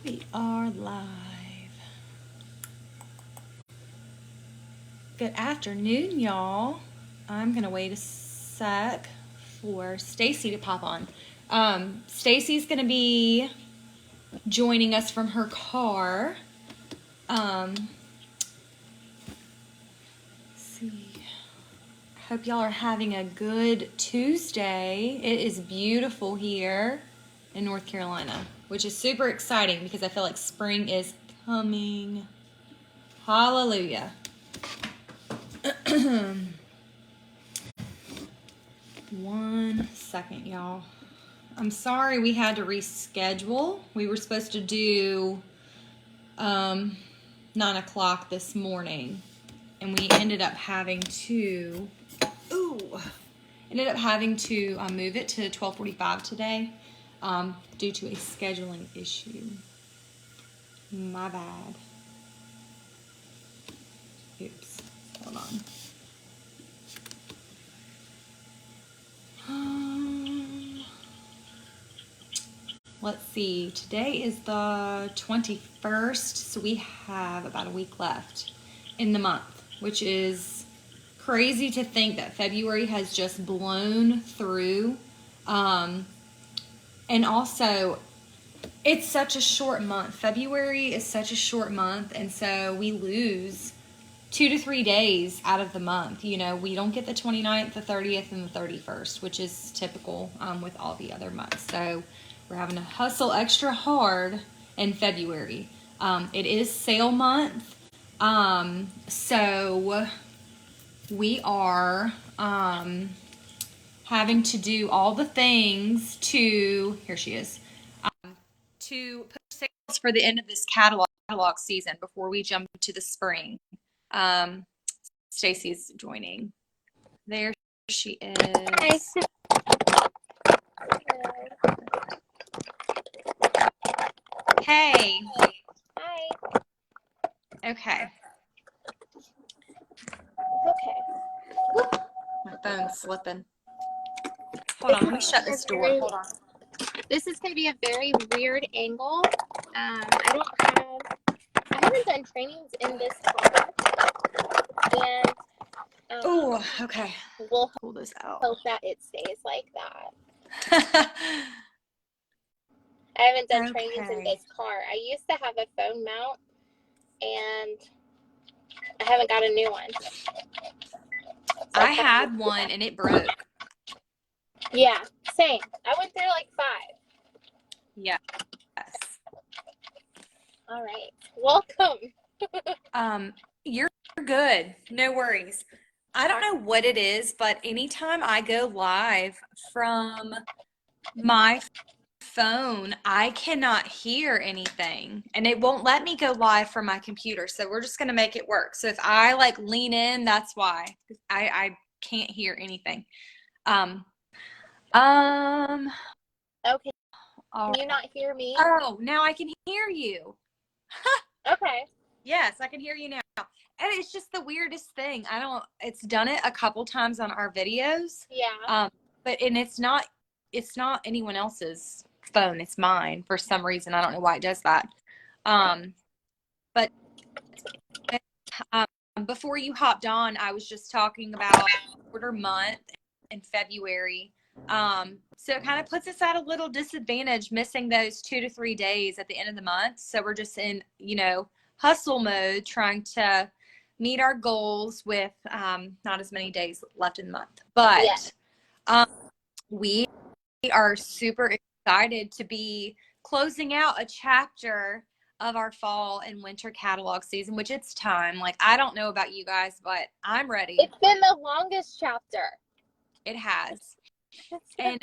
We are live. Good afternoon, y'all. I'm going to wait a sec for Stacy to pop on. Stacy's going to be joining us from her car. Let's see. Hope y'all are having a good Tuesday. It is beautiful here in North Carolina, which is super exciting because I feel like spring is coming. Hallelujah. One second, y'all. I'm sorry we had to reschedule. We were supposed to do 9 o'clock this morning, and we ended up having to move it to 12:45 today due to a scheduling issue. My bad. Oops. Hold on. Let's see. Today is the 21st, so we have about a week left in the month, which is crazy to think that February has just blown through. And also, it's such a short month. February is such a short month, and so we lose 2 to 3 days out of the month. You know, we don't get the 29th, the 30th, and the 31st, which is typical with all the other months. So we're having to hustle extra hard in February. It is sale month, so we are having to do all the things to, here she is, to put sales for the end of this catalog season before we jump to the spring. Stacy's joining. There she is. Hi. Hey. Hi. Okay. Okay. My phone's slipping. Hold on, let me shut this door. Hold on. This is going to be a very weird angle. I haven't done trainings in this car. And oh, okay. We'll pull this out. Hope that it stays like that. I haven't done trainings in this car. I used to have a phone mount, and I haven't got a new one. So I had one, and it broke. Yeah, same. I went through like 5. Yes. All right. Welcome. You're good. No worries. I don't know what it is, but anytime I go live from my phone, I cannot hear anything, and it won't let me go live from my computer. So we're just going to make it work. So if I like lean in, that's why I can't hear anything. Okay. Can you not hear me? Oh, now I can hear you. Okay. Yes, I can hear you now. And it's just the weirdest thing. It's done it a couple times on our videos. Yeah. But it's not anyone else's phone. It's mine for some reason. I don't know why it does that. But before you hopped on, I was just talking about quarter month in February. So it kind of puts us at a little disadvantage, missing those 2 to 3 days at the end of the month. So we're just in, hustle mode, trying to meet our goals with not as many days left in the month. But we are super excited to be closing out a chapter of our fall and winter catalog season, which it's time. Like, I don't know about you guys, but I'm ready. It's been the longest chapter. It has. And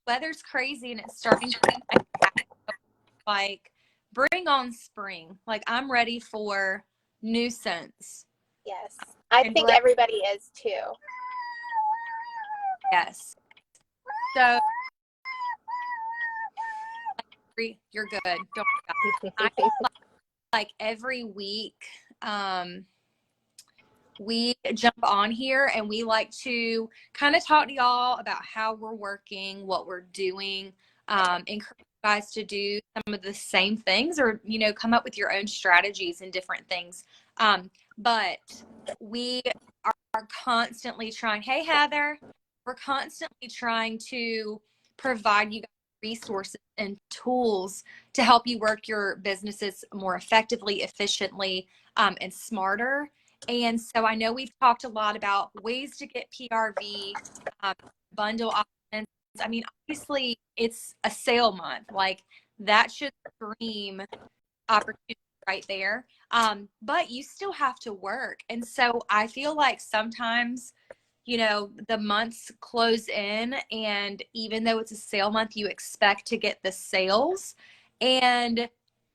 weather's crazy, and it's starting to like bring on spring. Like, I'm ready for new scents. Yes. I think everybody is too. Yes. So you're good. Don't I like every week we jump on here and we like to kind of talk to y'all about how we're working, what we're doing, encourage guys to do some of the same things, or, come up with your own strategies and different things. But we are constantly trying, hey, Heather, we're constantly trying to provide you guys resources and tools to help you work your businesses more effectively, efficiently, and smarter. And so I know we've talked a lot about ways to get PRV, bundle options. I mean, obviously, it's a sale month. Like, that should scream opportunity right there. But you still have to work. And so I feel like sometimes, the months close in, and even though it's a sale month, you expect to get the sales. And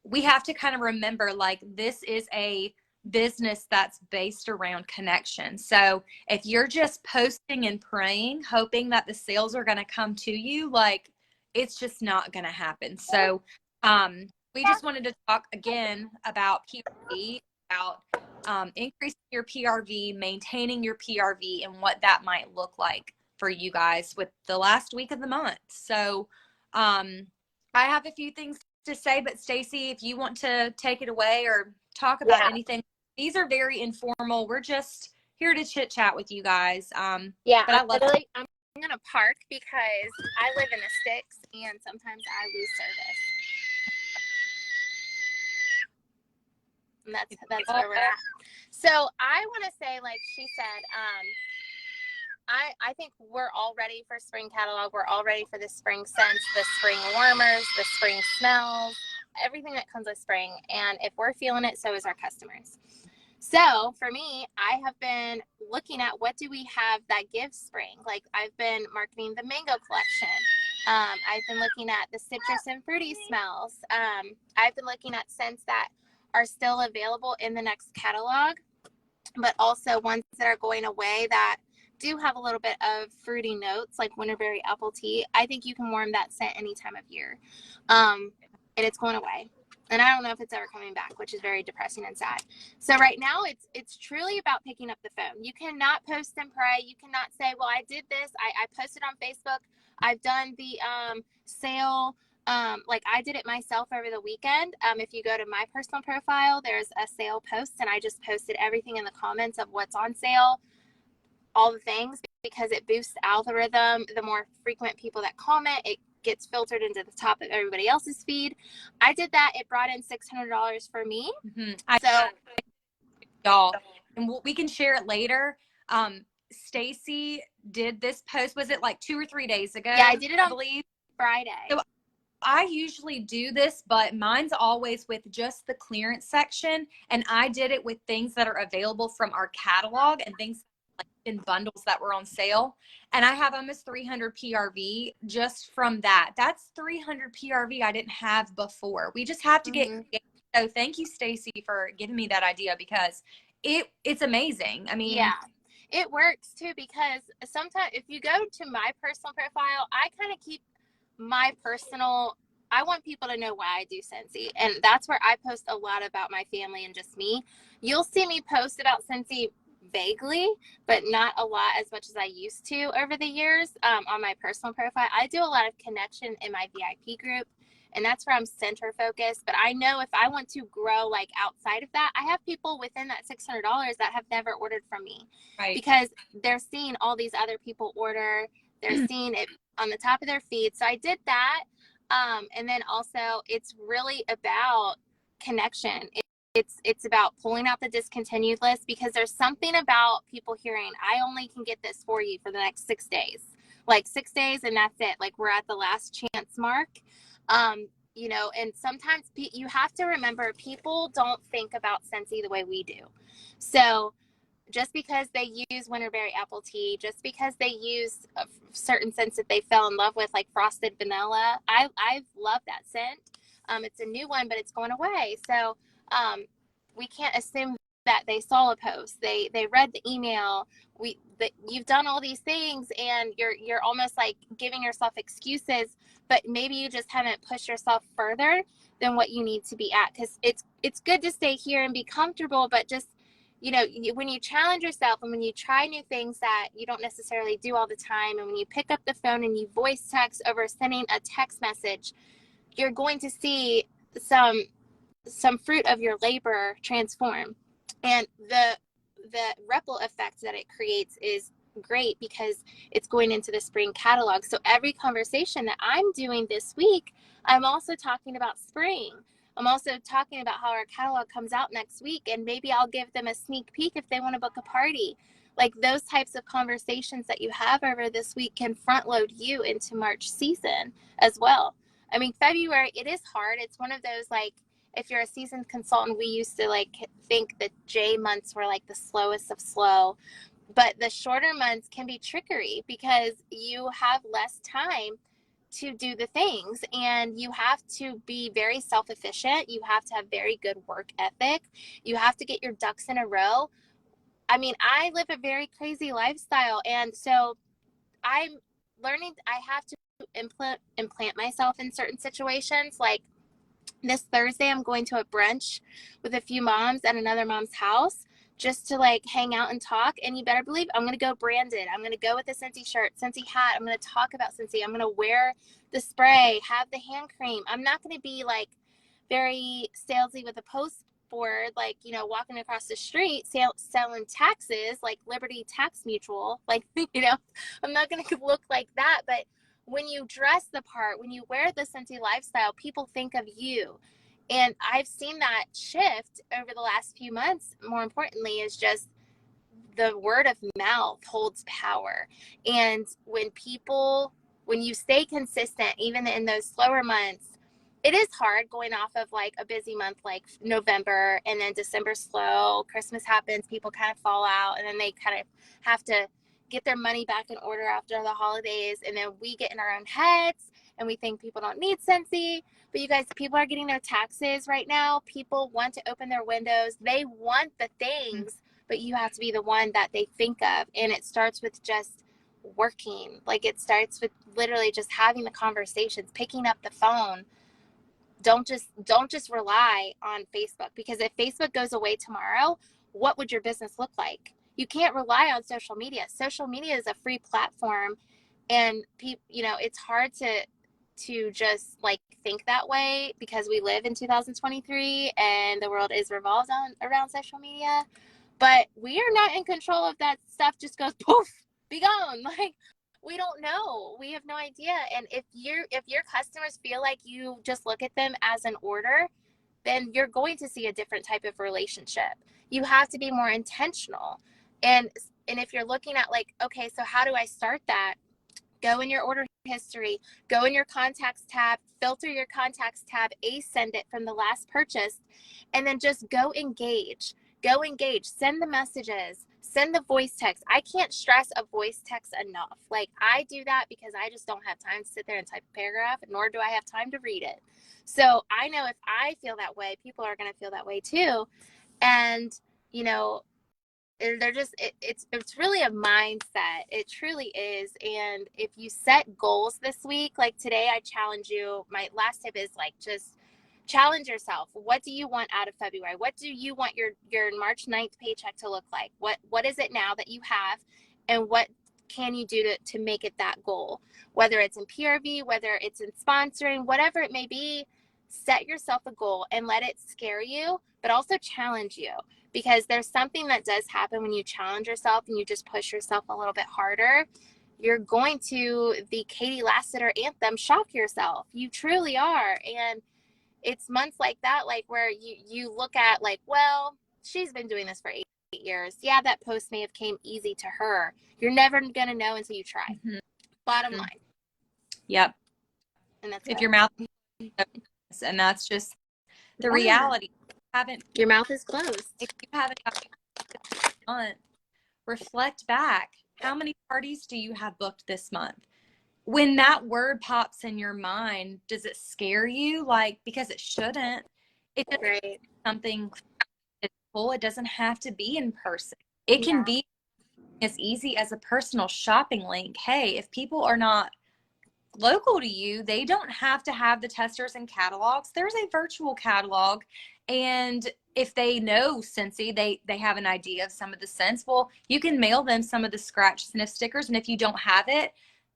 we have to kind of remember, like, this is a business that's based around connection. So if you're just posting and praying, hoping that the sales are going to come to you, like, it's just not going to happen. So, we just wanted to talk again about PRV, about increasing your PRV, maintaining your PRV, and what that might look like for you guys with the last week of the month. So I have a few things to say, but Stacy, if you want to take it away or talk about anything, these are very informal. We're just here to chit chat with you guys. Yeah, but I'm gonna park because I live in the sticks and sometimes I lose service. And that's where we're at. So I want to say, like she said, I think we're all ready for spring catalog. We're all ready for the spring scents, the spring warmers, the spring smells, everything that comes with spring. And if we're feeling it, so is our customers. So for me, I have been looking at what do we have that gives spring. Like, I've been marketing the mango collection. I've been looking at the citrus and fruity smells. I've been looking at scents that are still available in the next catalog, but also ones that are going away that do have a little bit of fruity notes, like winterberry apple tea. I think you can warm that scent any time of year. And it's going away. And I don't know if it's ever coming back, which is very depressing and sad. So right now it's truly about picking up the phone. You cannot post and pray. You cannot say, well, I did this. I posted on Facebook. I've done the sale. Like, I did it myself over the weekend. If you go to my personal profile, there's a sale post, and I just posted everything in the comments of what's on sale, all the things, because it boosts the algorithm. The more frequent people that comment, it gets filtered into the top of everybody else's feed. I did that. It brought in $600 for me. So y'all, and we can share it later. Stacy did this post, was it like 2 or 3 days ago? Yeah, I did it on Friday. So I usually do this, but mine's always with just the clearance section, and I did it with things that are available from our catalog and things like in bundles that were on sale. And I have almost 300 PRV just from that. That's 300 PRV I didn't have before. We just have to get so thank you, Stacy, for giving me that idea, because it's amazing. I mean, yeah, it works too, because sometimes if you go to my personal profile, I kind of keep my personal, I want people to know why I do Scentsy, and that's where I post a lot about my family and just me. You'll see me post about Scentsy vaguely, but not a lot as much as I used to over the years. On my personal profile, I do a lot of connection in my VIP group, and that's where I'm center focused. But I know if I want to grow, like, outside of that, I have people within that $600 that have never ordered from me, right, because they're seeing all these other people order. They're seeing it on the top of their feed. So I did that. And then also, it's really about connection. It's about pulling out the discontinued list, because there's something about people hearing, I only can get this for you for the next 6 days, like 6 days, and that's it. Like, we're at the last chance mark. And sometimes you have to remember, people don't think about Scentsy the way we do. So just because they use winterberry apple tea, just because they use certain scents that they fell in love with, like frosted vanilla, I've loved that scent. It's a new one, but it's going away. So we can't assume that they saw a post, they read the email, you've done all these things, and you're almost like giving yourself excuses, but maybe you just haven't pushed yourself further than what you need to be at. Because it's good to stay here and be comfortable, but just, when you challenge yourself and when you try new things that you don't necessarily do all the time, and when you pick up the phone and you voice text over sending a text message, you're going to see some fruit of your labor transform. And the ripple effect that it creates is great because it's going into the spring catalog. So every conversation that I'm doing this week, I'm also talking about spring. I'm also talking about how our catalog comes out next week, and maybe I'll give them a sneak peek if they want to book a party. Like those types of conversations that you have over this week can front load you into March season as well. I mean, February, it is hard. It's one of those, like, if you're a seasoned consultant, we used to like think that J months were like the slowest of slow, but the shorter months can be trickery because you have less time to do the things, and you have to be very self-efficient. You have to have very good work ethic. You have to get your ducks in a row. I mean, I live a very crazy lifestyle, and so I'm learning. I have to implant myself in certain situations. Like this Thursday, I'm going to a brunch with a few moms at another mom's house just to like hang out and talk. And you better believe I'm going to go branded. I'm going to go with a Scentsy shirt, Scentsy hat. I'm going to talk about Scentsy. I'm going to wear the spray, have the hand cream. I'm not going to be like very salesy with a post board, like, you know, walking across the street selling taxes like Liberty Tax Mutual. Like, you know, I'm not going to look like that. But when you dress the part, when you wear the Scentsy lifestyle, people think of you. And I've seen that shift over the last few months. More importantly, is just the word of mouth holds power. And when you stay consistent, even in those slower months, it is hard going off of like a busy month like November, and then December slow, Christmas happens, people kind of fall out, and then they kind of have to get their money back in order after the holidays. And then we get in our own heads and we think people don't need Scentsy. But you guys, people are getting their taxes right now. People want to open their windows. They want the things, but you have to be the one that they think of. And it starts with just working. Like it starts with literally just having the conversations, picking up the phone. Don't just rely on Facebook, because if Facebook goes away tomorrow, what would your business look like? You can't rely on social media. Social media is a free platform, and you know, it's hard to just like think that way because we live in 2023 and the world is revolved around social media. But we are not in control of that. Stuff just goes poof, be gone. Like, we don't know. We have no idea. And if your customers feel like you just look at them as an order, then you're going to see a different type of relationship. You have to be more intentional. And if you're looking at like, okay, so how do I start that? Go in your order history, go in your contacts tab, filter your contacts tab, send it from the last purchase, and then just go engage, send the messages, send the voice text. I can't stress a voice text enough. Like, I do that because I just don't have time to sit there and type a paragraph, nor do I have time to read it. So I know if I feel that way, people are going to feel that way too. And, you know, they're just it's really a mindset. It truly is. And if you set goals this week, like today, I challenge you. My last tip is like, just challenge yourself. What do you want out of February? What do you want your March 9th paycheck to look like? What is it now that you have, and what can you do to make it that goal? Whether it's in PRV, whether it's in sponsoring, whatever it may be, set yourself a goal and let it scare you, but also challenge you. Because there's something that does happen when you challenge yourself and you just push yourself a little bit harder. You're going to, the Katie Lassiter anthem, shock yourself. You truly are. And it's months like that, like where you look at like, well, she's been doing this for 8 years. Yeah, that post may have came easy to her. You're never going to know until you try. Mm-hmm. Bottom line. Yep. And that's if your mouth, and that's just the reality. Your mouth is closed. If you haven't reflect back. How many parties do you have booked this month? When that word pops in your mind, does it scare you? Like, because it shouldn't. It's right. Something physical. It doesn't have to be in person. It can be as easy as a personal shopping link. Hey, if people are not local to you, they don't have to have the testers and catalogs. There's a virtual catalog. And if they know Scentsy, they have an idea of some of the scents. Well, you can mail them some of the scratch sniff stickers. And if you don't have it,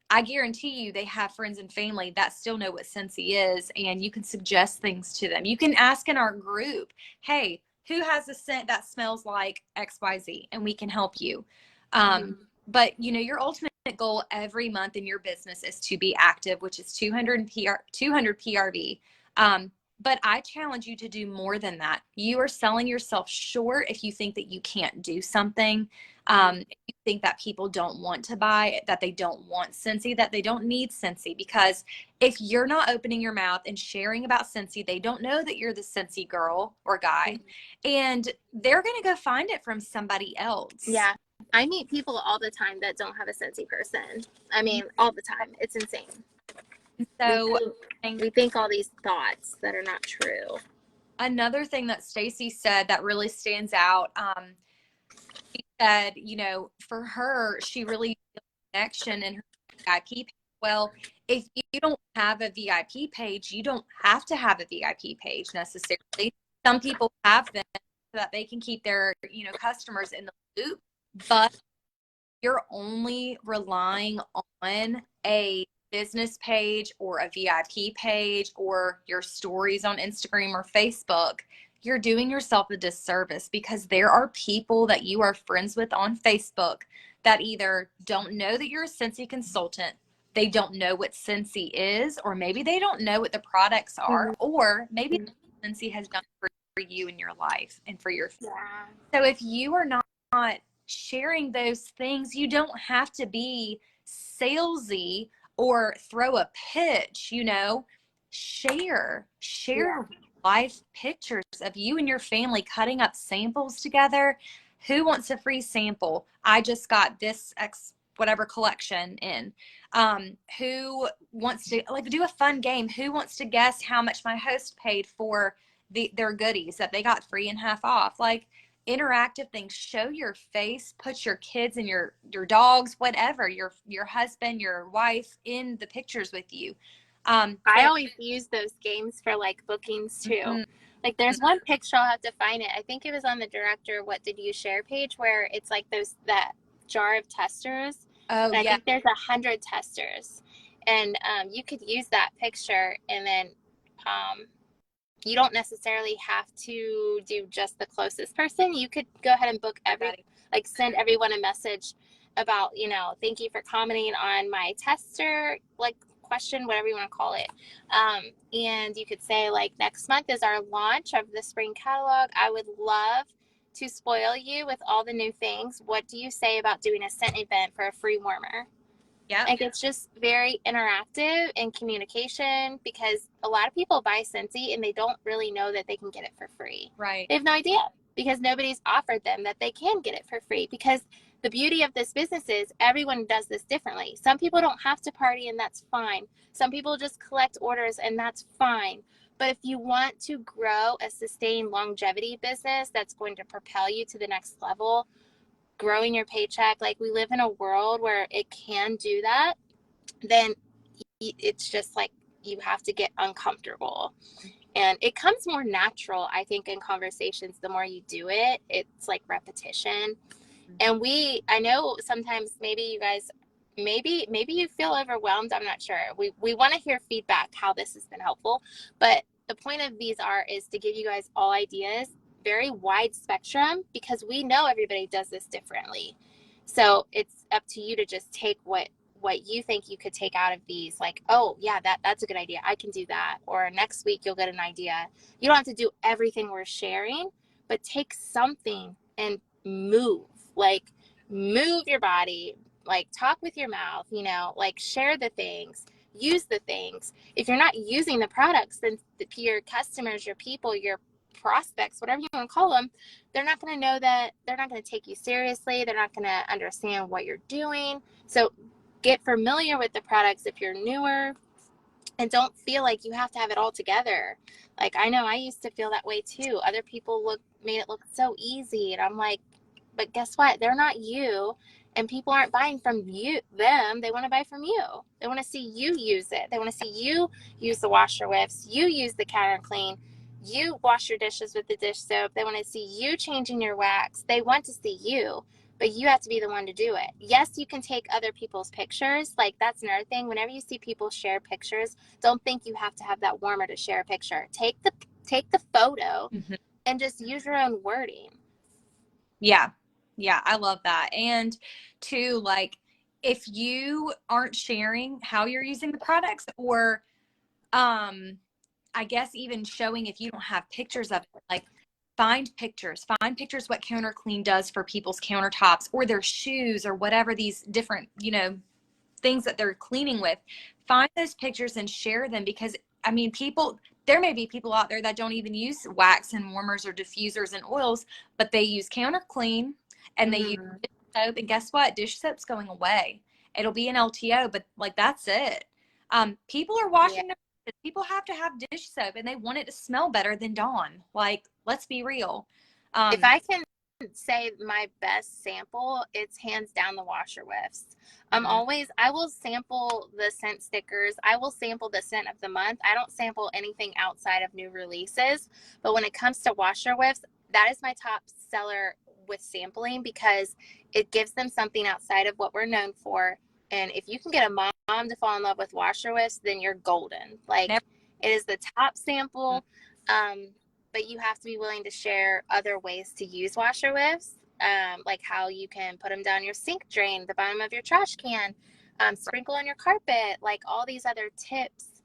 I guarantee you they have friends and family that still know what Scentsy is, and you can suggest things to them. You can ask in our group, hey, who has a scent that smells like XYZ? And we can help you. But you know, your ultimate goal every month in your business is to be active, which is 200 PRV. But I challenge you to do more than that. You are selling yourself short if you think that you can't do something. If you think that people don't want to buy, that they don't want Scentsy, that they don't need Scentsy, because if you're not opening your mouth and sharing about Scentsy, they don't know that you're the Scentsy girl or guy, and they're going to go find it from somebody else. Yeah. I meet people all the time that don't have a Scentsy person. I mean, all the time. It's insane. So we think all these thoughts that are not true. Another thing that Stacy said that really stands out, she said, you know, for her, she really feels a connection in her VIP page. Well, if you don't have a VIP page, you don't have to have a VIP page necessarily. Some people have them so that they can keep their, you know, customers in the loop, but you're only relying on a business page or a VIP page or your stories on Instagram or Facebook, you're doing yourself a disservice, because there are people that you are friends with on Facebook that either don't know that you're a Scentsy consultant, they don't know what Scentsy is, or maybe they don't know what the products are, or maybe Scentsy has done for you in your life and for your family. So if you are not sharing those things, you don't have to be salesy or throw a pitch, you know. Share live pictures of you and your family cutting up samples together. Who wants a free sample? I just got this whatever collection in. Who wants to, like, do a fun game? Who wants to guess how much my host paid for their goodies that they got free and half off? Like, interactive things. Show your face, put your kids and your dogs, whatever, your husband, your wife in the pictures with you. I always use those games for like bookings too. Like there's one picture, I'll have to find it. I think it was on the Director What Did You Share page, where it's like that jar of testers. Oh, I think there's 100 testers, and you could use that picture, and then you don't necessarily have to do just the closest person. You could go ahead and book like send everyone a message about, you know, thank you for commenting on my tester, like question, whatever you want to call it. And you could say, like, next month is our launch of the spring catalog. I would love to spoil you with all the new things. What do you say about doing a scent event for a free warmer? Yeah. Like, it's just very interactive in communication, because a lot of people buy Scentsy and they don't really know that they can get it for free. Right. They have no idea, because nobody's offered them that they can get it for free. Because the beauty of this business is everyone does this differently. Some people don't have to party, and that's fine. Some people just collect orders, and that's fine. But if you want to grow a sustained longevity business that's going to propel you to the next level, growing your paycheck, like we live in a world where it can do that, then it's just like you have to get uncomfortable. And it comes more natural, I think, in conversations. The more you do it, it's like repetition. And I know sometimes maybe you guys, maybe you feel overwhelmed. I'm not sure. We want to hear feedback, how this has been helpful. But the point of these is to give you guys all ideas, very wide spectrum, because we know everybody does this differently. So it's up to you to just take what you think you could take out of these. Like, oh yeah, that's a good idea, I can do that. Or next week you'll get an idea. You don't have to do everything we're sharing, but take something and move your body, like talk with your mouth, you know, like share the things, use the things. If you're not using the products, then your customers, your people, your prospects, whatever you want to call them, they're not going to know that, they're not going to take you seriously. They're not going to understand what you're doing. So get familiar with the products if you're newer, and don't feel like you have to have it all together. Like, I know I used to feel that way too. Other people made it look so easy, and I'm like, but guess what? They're not you, and people aren't buying from them. They want to buy from you. They want to see you use it. They want to see you use the washer whiffs, you use the counter clean, you wash your dishes with the dish soap. They want to see you changing your wax. They want to see you. but you have to be the one to do it. Yes, you can take other people's pictures. Like, that's another thing. Whenever you see people share pictures, don't think you have to have that warmer to share a picture. Take the photo and just use your own wording. Yeah. Yeah, I love that. And two, like, if you aren't sharing how you're using the products, or I guess even showing, if you don't have pictures of it, like, find pictures what Counter Clean does for people's countertops or their shoes or whatever, these different, you know, things that they're cleaning with. Find those pictures and share them, because I mean, there may be people out there that don't even use wax and warmers or diffusers and oils, but they use Counter Clean and they use dish soap. And guess what? Dish soap's going away. It'll be an LTO, but like, that's it. People are washing their people have to have dish soap, and they want it to smell better than Dawn. Like, let's be real. If I can say my best sample, it's hands down the washer whiffs. I will sample the scent stickers. I will sample the scent of the month. I don't sample anything outside of new releases. But when it comes to washer whiffs, that is my top seller with sampling, because it gives them something outside of what we're known for. And if you can get a mom to fall in love with washer whiffs, then you're golden. Like, it is the top sample. But you have to be willing to share other ways to use washer whiffs, like how you can put them down your sink drain, the bottom of your trash can, sprinkle on your carpet, like all these other tips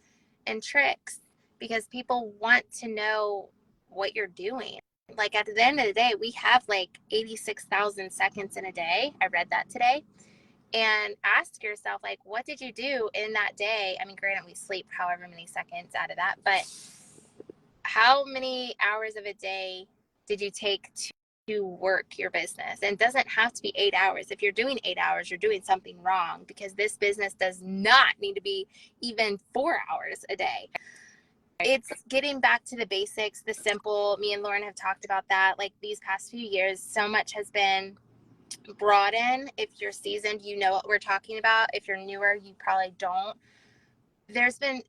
and tricks, because people want to know what you're doing. Like, at the end of the day, we have like 86,000 seconds in a day. I read that today. And ask yourself, like, what did you do in that day? I mean, granted, we sleep however many seconds out of that, but how many hours of a day did you take to work your business? And it doesn't have to be 8 hours. If you're doing 8 hours, you're doing something wrong, because this business does not need to be even 4 hours a day. It's getting back to the basics, the simple. Me and Lauren have talked about that. Like, these past few years, so much has been brought in. If you're seasoned, you know what we're talking about. If you're newer, you probably don't. There's been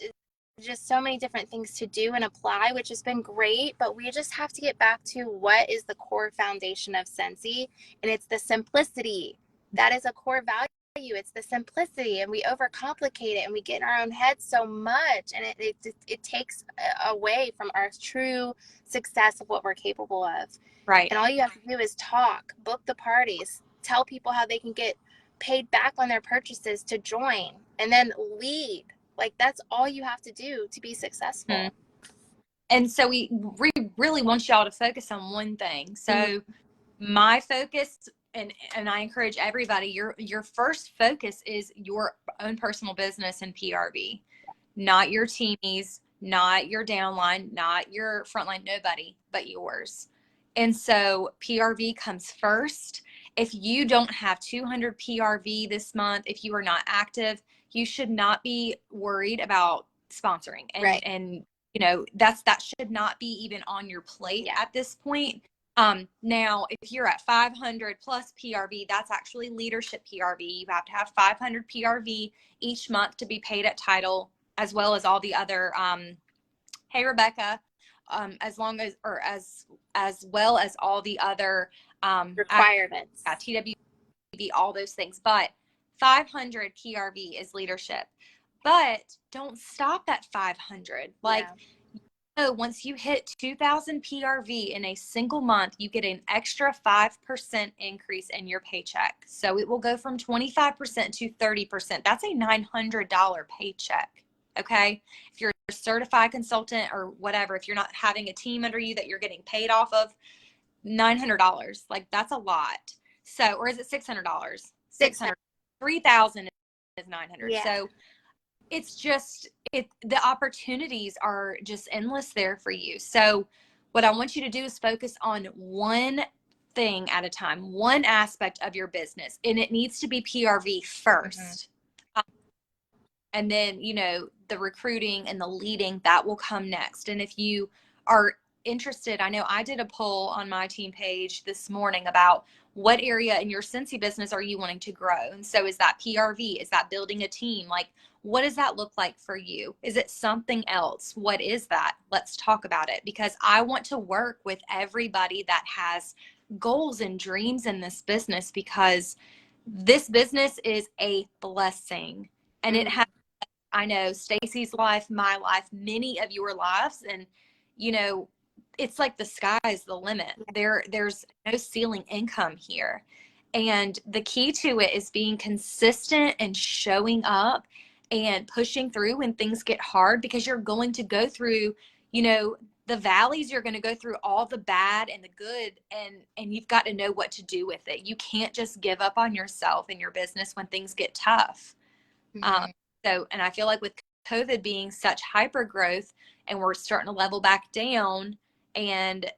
just so many different things to do and apply, which has been great, but we just have to get back to what is the core foundation of Scentsy, and it's the simplicity. That is a core value. It's the simplicity, and we overcomplicate it, and we get in our own heads so much, and it takes away from our true success of what we're capable of. Right. And all you have to do is talk, book the parties, tell people how they can get paid back on their purchases to join, and then lead. Like, that's all you have to do to be successful. And so we really want y'all to focus on one thing. So my focus, and I encourage everybody, your first focus is your own personal business and PRV, not your teamies, not your downline, not your frontline, nobody but yours. And so PRV comes first. If you don't have 200 PRV this month, if you are not active, you should not be worried about sponsoring. And you know, that should not be even on your plate at this point. Now, if you're at 500 plus PRV, that's actually leadership PRV. You have to have 500 PRV each month to be paid at title, as well as all the other, hey, Rebecca, as well as all the other requirements, TWB, all those things. But 500 PRV is leadership. But don't stop at 500. Like, once you hit 2,000 PRV in a single month, you get an extra 5% increase in your paycheck. So it will go from 25% to 30%. That's a $900 paycheck. Okay. If you're a certified consultant or whatever, if you're not having a team under you that you're getting paid off of, $900, like, that's a lot. So, or is it $600? 600, 3,000 is 900. Yeah. So it's just, the opportunities are just endless there for you. So what I want you to do is focus on one thing at a time, one aspect of your business, and it needs to be PRV first. And then, you know, the recruiting and the leading, that will come next. And if you are interested, I know I did a poll on my team page this morning about what area in your Scentsy business are you wanting to grow? And so is that PRV? Is that building a team? Like, what does that look like for you? Is it something else? What is that? Let's talk about it, because I want to work with everybody that has goals and dreams in this business, because this business is a blessing, and it has, I know, Stacy's life, my life, many of your lives, and it's like the sky's the limit. There's no ceiling income here. And the key to it is being consistent and showing up and pushing through when things get hard, because you're going to go through, the valleys, you're going to go through all the bad and the good, and you've got to know what to do with it. You can't just give up on yourself and your business when things get tough. And I feel like with COVID being such hyper growth, and we're starting to level back down, and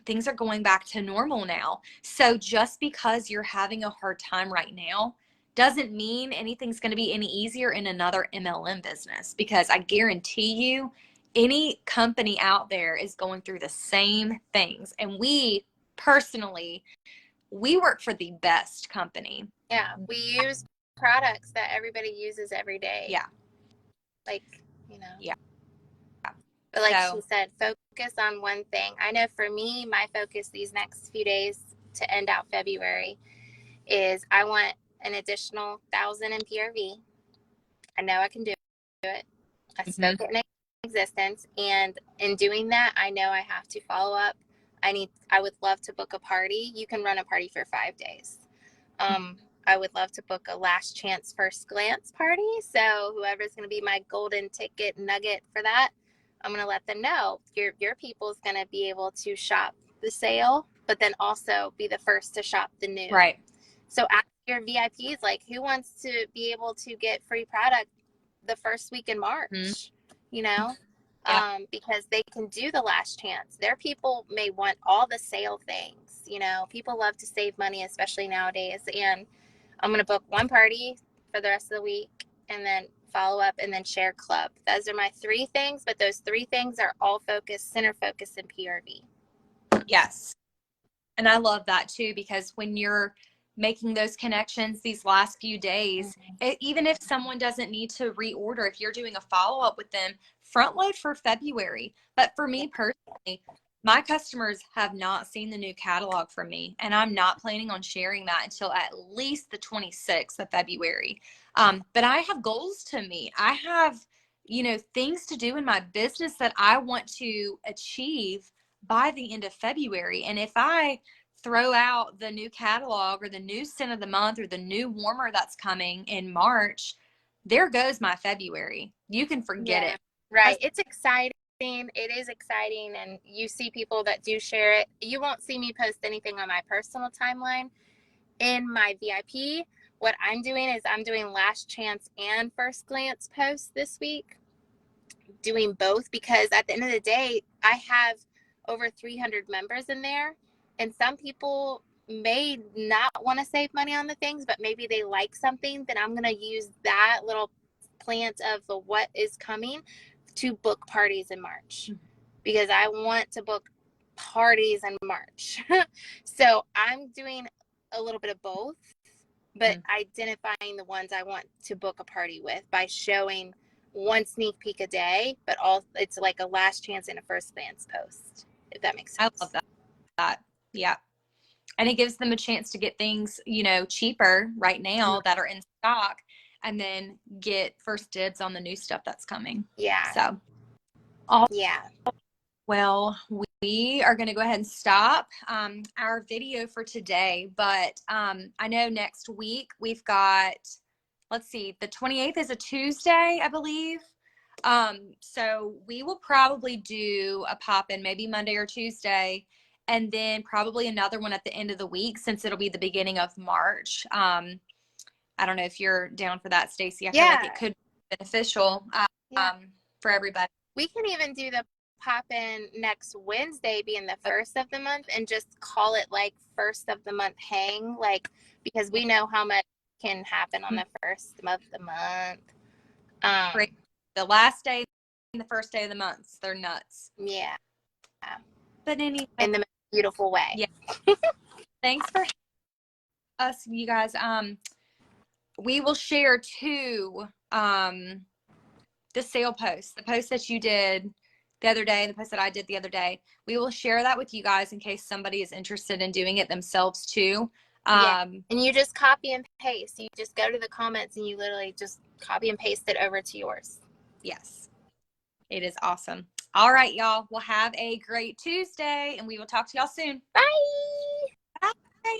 things are going back to normal now. So just because you're having a hard time right now doesn't mean anything's going to be any easier in another MLM business, because I guarantee you any company out there is going through the same things. And we personally, we work for the best company. Yeah, we use products that everybody uses every day. Yeah. Yeah. But like So, she said, focus on one thing. I know for me, my focus these next few days to end out February is I want an additional 1,000 in PRV. I know I can do it. I spoke it in existence. And in doing that, I know I have to follow up. I would love to book a party. You can run a party for 5 days. I would love to book a last chance first glance party. So whoever's going to be my golden ticket nugget for that, I'm going to let them know your people's going to be able to shop the sale, but then also be the first to shop the new. right. So ask your VIPs, like, who wants to be able to get free product the first week in March, because they can do the last chance. Their people may want all the sale things. People love to save money, especially nowadays. And I'm going to book one party for the rest of the week, and then follow up, and then share club. Those are my 3 things, but those 3 things are all center focused in PRV. Yes. And I love that too, because when you're making those connections these last few days, even if someone doesn't need to reorder, if you're doing a follow-up with them, front load for February. But for me personally, my customers have not seen the new catalog from me, and I'm not planning on sharing that until at least the 26th of February. But I have goals to meet. I have, things to do in my business that I want to achieve by the end of February. And if I throw out the new catalog or the new scent of the month or the new warmer that's coming in March, there goes my February. You can forget it. Right. It's exciting. It is exciting. And you see people that do share it. You won't see me post anything on my personal timeline. In my VIP, what I'm doing is I'm doing last chance and first glance posts this week, doing both, because at the end of the day, I have over 300 members in there, and some people may not want to save money on the things, but maybe they like something. Then I'm going to use that little plant of the what is coming to book parties in March, because I want to book parties in March. So I'm doing a little bit of both, but identifying the ones I want to book a party with by showing one sneak peek a day, but it's like a last chance and a first glance post, if that makes sense. I love that. Yeah. And it gives them a chance to get things, cheaper right now that are in stock, and then get first dibs on the new stuff that's coming. Yeah. So, well, we are going to go ahead and stop our video for today. But I know next week we've got, let's see, the 28th is a Tuesday, I believe. So we will probably do a pop-in maybe Monday or Tuesday, and then probably another one at the end of the week, since it'll be the beginning of March. I don't know if you're down for that, Stacy. I feel like it could be beneficial for everybody. We can even do the pop-in next Wednesday, being the first of the month, and just call it like first of the month hang, like, because we know how much can happen on the first of the month. The last day and the first day of the month, they're nuts. Yeah. But anyway, in the most beautiful way. Yeah. Thanks for us, you guys. We will share too the sale post, the post that you did the other day, the post that I did the other day. We will share that with you guys in case somebody is interested in doing it themselves too. Yeah. And you just copy and paste. You just go to the comments and you literally just copy and paste it over to yours. Yes. It is awesome. All right, y'all. Well, have a great Tuesday, and we will talk to y'all soon. Bye. Bye.